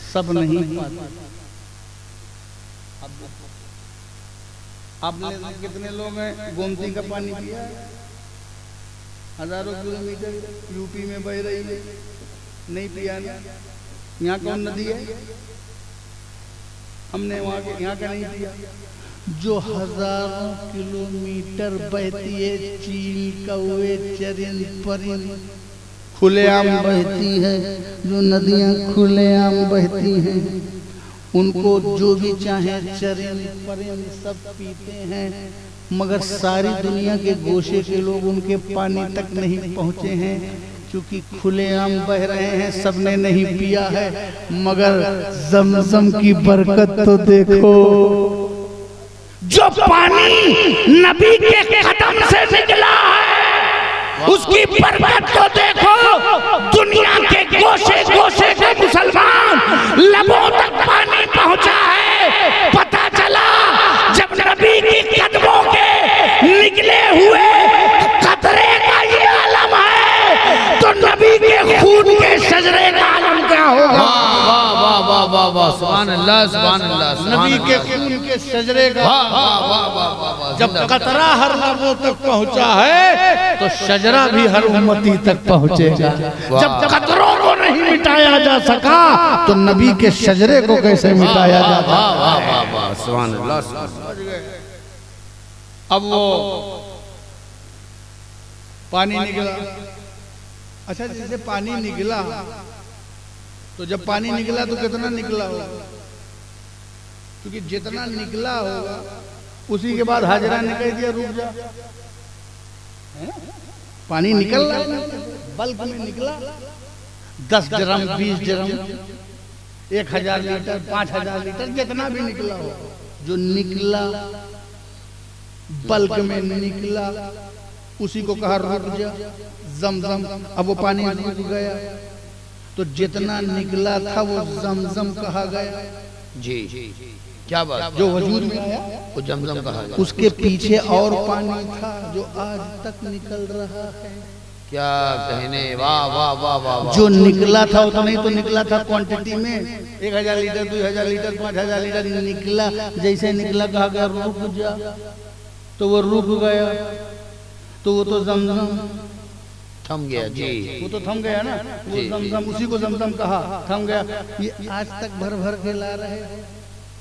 सब नहीं पाता। आपने कितने लोग हैं गोमती का पानी पिया है? हजारों किलोमीटर यूपी में बह रही है, नहीं पिया ना। यहाँ कौन नदी है? हमने वहाँ के यहाँ का नहीं पिया। जो हजारों किलोमीटर बहती है, चील कौवे चरिन परिन खुलेआम बहती है, जो नदियाँ खुलेआम बहती हैं, उनको जो भी चाहे चरिन परिन सब पीते हैं, मगर सारी दुनिया के गोशे के लोग उनके पानी तक नहीं पहुँचे हैं, क्योंकि खुलेआम बह रहे हैं, सबने नहीं पिया है। मगर ज़मज़म की बरकत तो देखो, जो पानी नबी के कदम से निकला है उसकी बरकत तो देखो। दुनिया के गोशे गोशे के मुसलमान लबों तक पानी पहुंचा है। पता चला जब नबी के कदमों के निकले हुए कतरे का ये आलम है, तो नबी के खून के शजरे का आलम क्या होगा? वाह वाह वाह वाह वाह, सुभान अल्लाह सुभान अल्लाह। नबी के खून के शजरे का वाह वाह वाह वाह वाह। जब कतरा हर लबों तक पहुंचा है, तो शजरा भी हर उम्मती तक पहुंचेगा। जब कतरों को नहीं मिटाया जा सका, तो नबी के शजरे को कैसे मिटाया जा सकता? वाह वाह वाह वाह, सुभान अल्लाह। अब वो पानी निकला। अच्छा, जैसे पानी निकला, तो जब पानी निकला तो कितना निकला होगा? क्योंकि जितना निकला होगा उसी के बाद हाजरा ने कह दिया रुक जा। पानी निकल रहा है, बल्क में निकला, 10 ड्रम 20 ड्रम 1000 लीटर 5000 लीटर जितना भी निकला हो, जो निकला बल्क में निकला, उसी को कहा रुक जा, ज़मज़म। अब वो पानी रुक गया, तो जितना निकला था वो ज़मज़म कहा गया। जी क्या बात। जो वजूद में आया वो जमजम कहा गया। उसके पीछे और पानी था जो आज तक निकल रहा है। क्या कहने, वाह वाह वाह वाह। जो निकला था उतना नहीं तो निकला था क्वांटिटी में, 1000 लीटर 2000 लीटर 5000 लीटर निकला। जैसे निकला कहा गया रुक जा, तो वो रुक गया, तो वो तो ज़मज़म थम गया। जी वो तो थम गया ना, वो ज़मज़म, उसी को ज़मज़म कहा, थम गया। ये आज तक भर भर के ला रहे हो।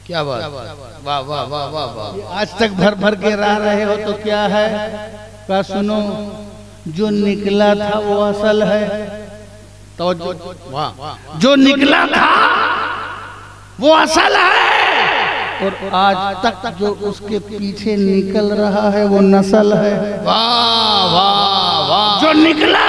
क्या बात, वाह वाह वाह वाह वाह। आज तक भर भर के ला रहे हो, तो क्या है? क्या सुनो, जो निकला था वो असल है। तो वाह, जो निकला था वो असल है, और आज तक जो उसके पीछे निकल रहा है वो नस्ल है। वाह वाह वाह। जो निकला